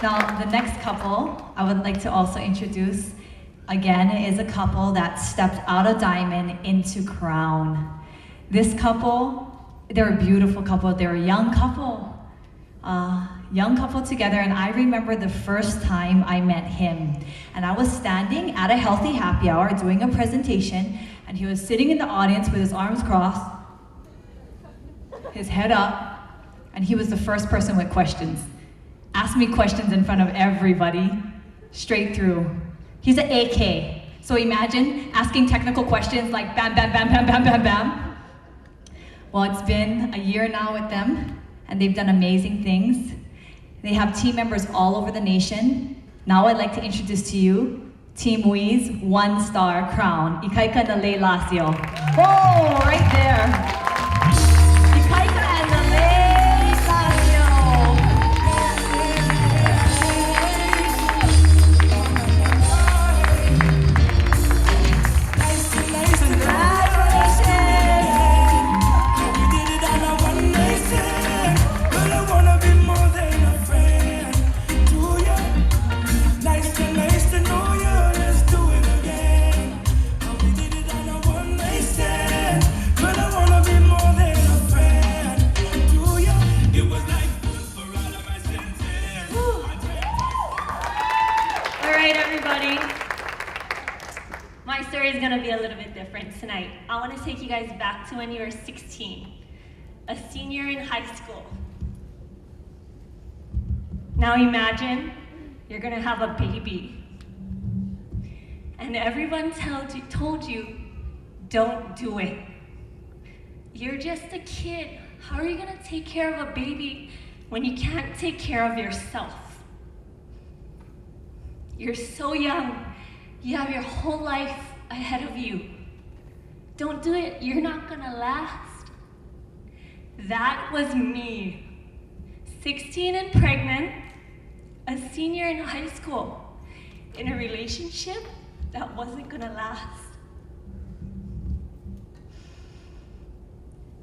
Now, the next couple I would like to also introduce, again, is a couple that stepped out of diamond into crown. This couple, they're a beautiful couple. They're a young couple together, and I remember the first time I met him. And I was standing at a healthy happy hour doing a presentation, and he was sitting in the audience with his arms crossed, his head up, and he was the first person with questions. Asked me questions in front of everybody, straight through. He's an AK, so imagine asking technical questions like bam, bam, bam, bam, bam, bam, bam. Well, it's been a year now with them, and they've done amazing things. They have team members all over the nation. Now I'd like to introduce to you Team Wee's one-star crown, Ikaika, Nalei, Lacio. Whoa, right there. Ikaika and Nalei, Lacio. Everybody, my story is going to be a little bit different tonight. I want to take you guys back to when you were 16, a senior in high school. Now imagine you're going to have a baby, and everyone told you, don't do it. You're just a kid. How are you going to take care of a baby when you can't take care of yourself? You're so young. You have your whole life ahead of you. Don't do it. You're not gonna last. That was me. 16 and pregnant, a senior in high school, in a relationship that wasn't gonna last.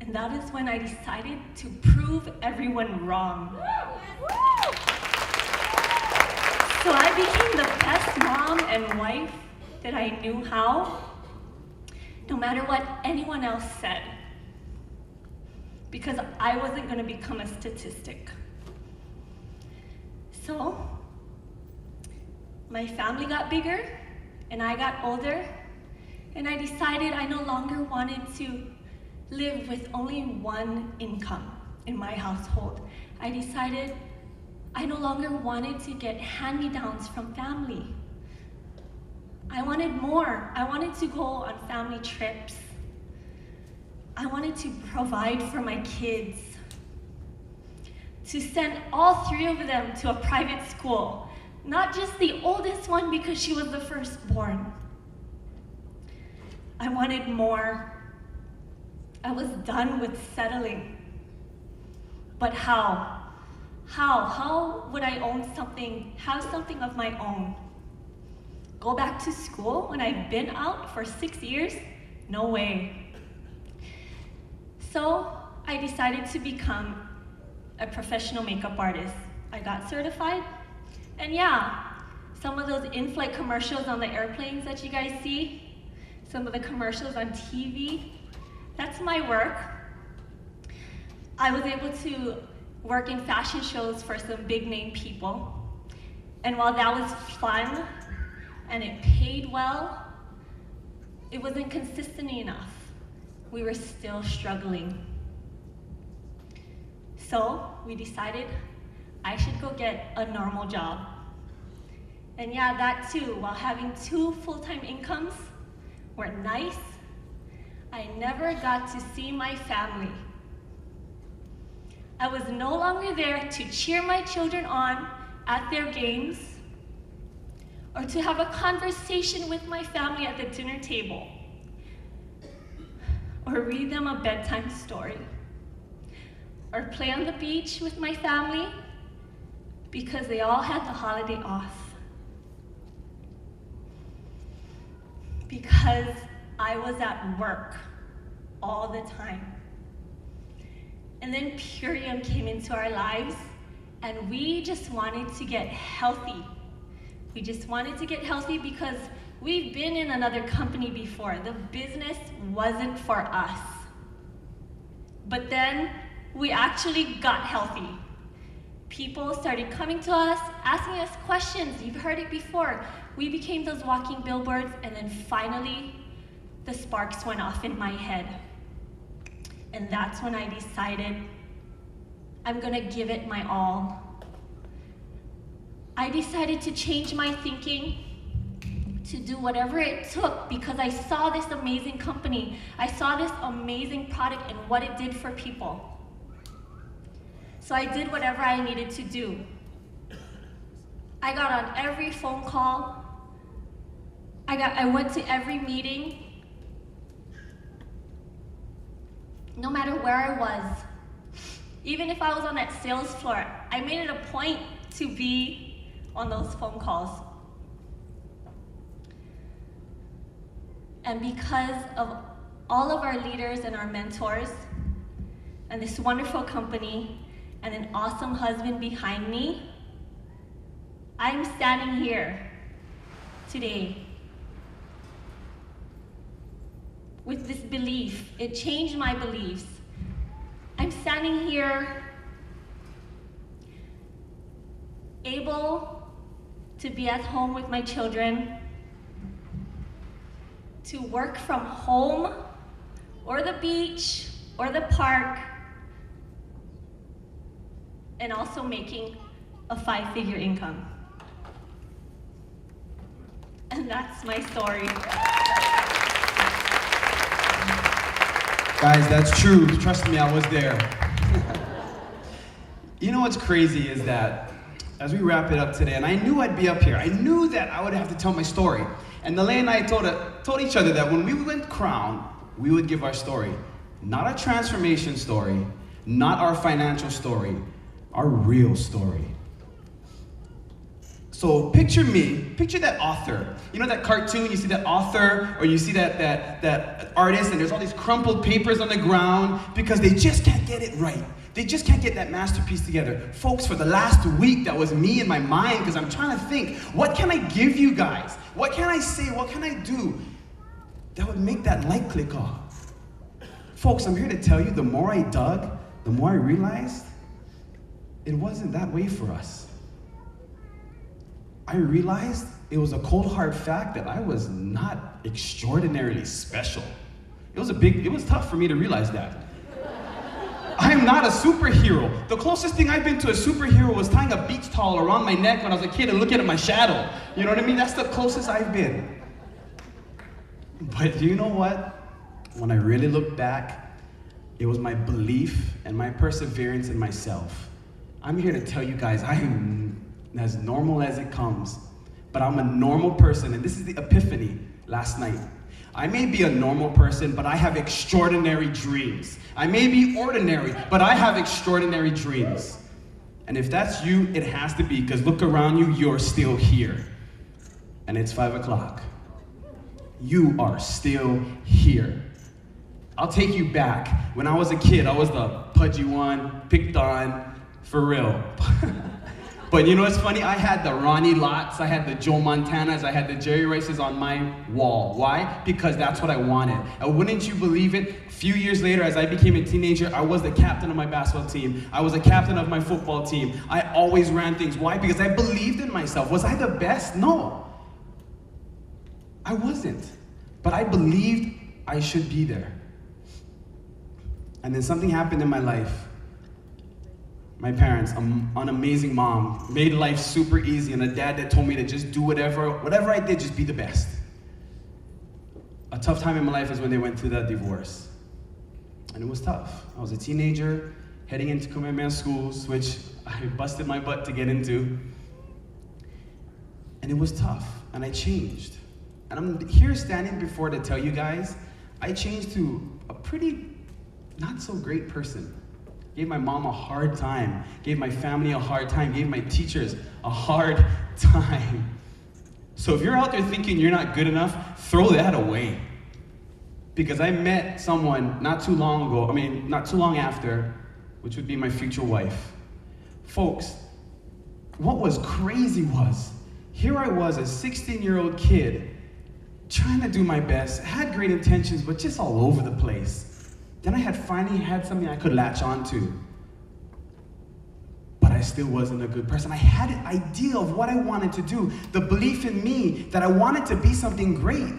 And that is when I decided to prove everyone wrong. So I became the best mom and wife that I knew how, no matter what anyone else said, because I wasn't going to become a statistic. So my family got bigger, and I got older, and I decided I no longer wanted to live with only one income in my household. I decided I no longer wanted to get hand-me-downs from family. I wanted more. I wanted to go on family trips. I wanted to provide for my kids, to send all three of them to a private school, not just the oldest one because she was the firstborn. I wanted more. I was done with settling. But how? How would I own something, have something of my own? Go back to school when I've been out for 6 years? No way. So I decided to become a professional makeup artist. I got certified, and yeah, some of those in-flight commercials on the airplanes that you guys see, some of the commercials on TV, that's my work. I was able to work in fashion shows for some big name people. And while that was fun and it paid well, it wasn't consistent enough. We were still struggling. So we decided I should go get a normal job. And yeah, that too, while having 2 full-time incomes were nice, I never got to see my family. I was no longer there to cheer my children on at their games or to have a conversation with my family at the dinner table or read them a bedtime story or play on the beach with my family because they all had the holiday off. Because I was at work all the time. And then Purium came into our lives, and we just wanted to get healthy. We just wanted to get healthy because we've been in another company before. The business wasn't for us. But then we actually got healthy. People started coming to us, asking us questions. You've heard it before. We became those walking billboards, and then finally, the sparks went off in my head. And that's when I decided I'm gonna give it my all. I decided to change my thinking, to do whatever it took, because I saw this amazing company. I saw this amazing product and what it did for people. So I did whatever I needed to do. I got on every phone call. I went to every meeting. No matter where I was, even if I was on that sales floor, I made it a point to be on those phone calls. And because of all of our leaders and our mentors, and this wonderful company, and an awesome husband behind me, I'm standing here today with this belief. It changed my beliefs. I'm standing here able to be at home with my children, to work from home or the beach or the park, and also making a 5-figure income. And that's my story. Guys, that's true. Trust me, I was there. You know what's crazy is that as we wrap it up today, and I knew I'd be up here, I knew that I would have to tell my story. And Nalei and I told each other that when we went Crown, we would give our story. Not a transformation story, not our financial story, our real story. So picture me, picture that author. You know that cartoon, you see that author, or you see that artist, and there's all these crumpled papers on the ground because they just can't get it right. They just can't get that masterpiece together. Folks, for the last week, that was me in my mind, because I'm trying to think, what can I give you guys? What can I say? What can I do that would make that light click off? Folks, I'm here to tell you, the more I dug, the more I realized it wasn't that way for us. I realized it was a cold hard fact that I was not extraordinarily special. It was tough for me to realize that. I am not a superhero. The closest thing I've been to a superhero was tying a beach towel around my neck when I was a kid and looking at my shadow. You know what I mean? That's the closest I've been. But you know what? When I really look back, it was my belief and my perseverance in myself. I'm here to tell you guys, I am as normal as it comes, but I'm a normal person, and this is the epiphany last night. I may be a normal person, but I have extraordinary dreams. I may be ordinary, but I have extraordinary dreams. And if that's you, it has to be, because look around you, you're still here. And it's 5 o'clock. You are still here. I'll take you back. When I was a kid, I was the pudgy one, picked on, for real. But you know what's funny? I had the Ronnie Lotts, I had the Joe Montanas, I had the Jerry Rices on my wall. Why? Because that's what I wanted. And wouldn't you believe it? A few years later, as I became a teenager, I was the captain of my basketball team. I was the captain of my football team. I always ran things. Why? Because I believed in myself. Was I the best? No. I wasn't. But I believed I should be there. And then something happened in my life. My parents, an amazing mom, made life super easy, and a dad that told me to just do whatever I did, just be the best. A tough time in my life is when they went through that divorce. And it was tough. I was a teenager, heading into Kamehameha schools, which I busted my butt to get into. And it was tough, and I changed. And I'm here standing before to tell you guys, I changed to a pretty not so great person. Gave my mom a hard time, gave my family a hard time, gave my teachers a hard time. So if you're out there thinking you're not good enough, throw that away. Because I met someone not too long after, which would be my future wife. Folks, what was crazy was, here I was, a 16-year-old kid, trying to do my best, had great intentions, but just all over the place. Then I had finally had something I could latch onto. But I still wasn't a good person. I had an idea of what I wanted to do, the belief in me that I wanted to be something great.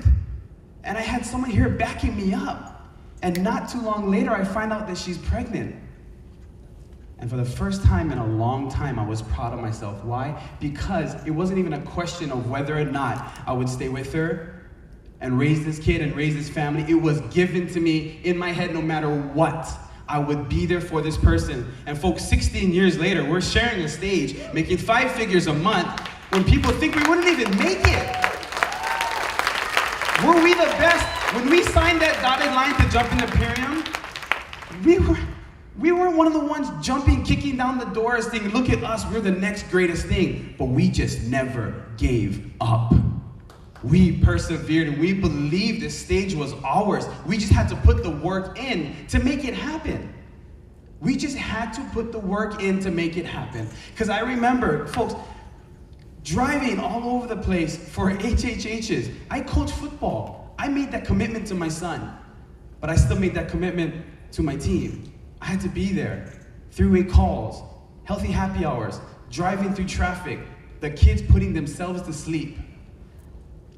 And I had someone here backing me up. And not too long later, I find out that she's pregnant. And for the first time in a long time, I was proud of myself. Why? Because it wasn't even a question of whether or not I would stay with her and raise this kid and raise this family. It was given to me in my head, no matter what, I would be there for this person. And folks, 16 years later, we're sharing a stage, making 5 figures a month, when people think we wouldn't even make it. Were we the best? When we signed that dotted line to jump in Imperium, we weren't one of the ones jumping, kicking down the doors, thinking, look at us, we're the next greatest thing. But we just never gave up. We persevered and we believed this stage was ours. We just had to put the work in to make it happen. We just had to put the work in to make it happen. Because I remember, folks, driving all over the place for HHHs. I coach football. I made that commitment to my son, but I still made that commitment to my team. I had to be there. 3-way calls, healthy happy hours, driving through traffic, the kids putting themselves to sleep.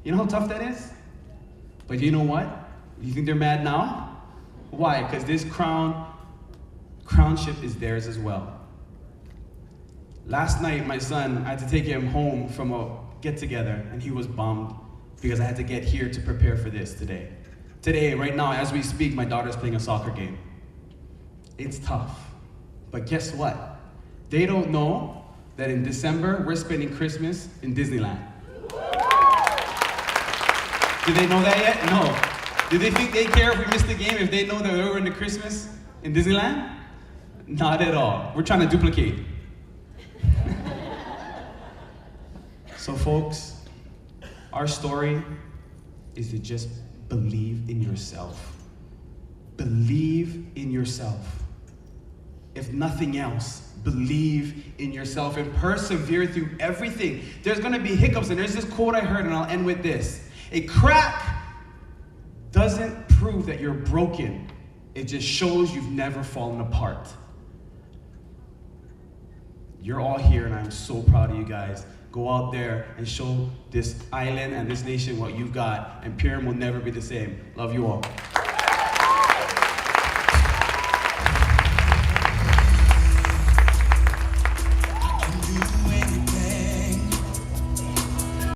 You know how tough that is? But you know what? You think they're mad now? Why? Because this crownship is theirs as well. Last night, my son, I had to take him home from a get-together, and he was bummed because I had to get here to prepare for this today. Today, right now, as we speak, my daughter's playing a soccer game. It's tough. But guess what? They don't know that in December, we're spending Christmas in Disneyland. Did they know that yet? No. Do they think they care if we miss the game if they know that we're in the Christmas in Disneyland? Not at all. We're trying to duplicate. So folks, our story is to just believe in yourself. Believe in yourself. If nothing else, believe in yourself and persevere through everything. There's gonna be hiccups, and there's this quote I heard, and I'll end with this. A crack doesn't prove that you're broken. It just shows you've never fallen apart. You're all here, and I'm so proud of you guys. Go out there and show this island and this nation what you've got, and Pyram will never be the same. Love you all.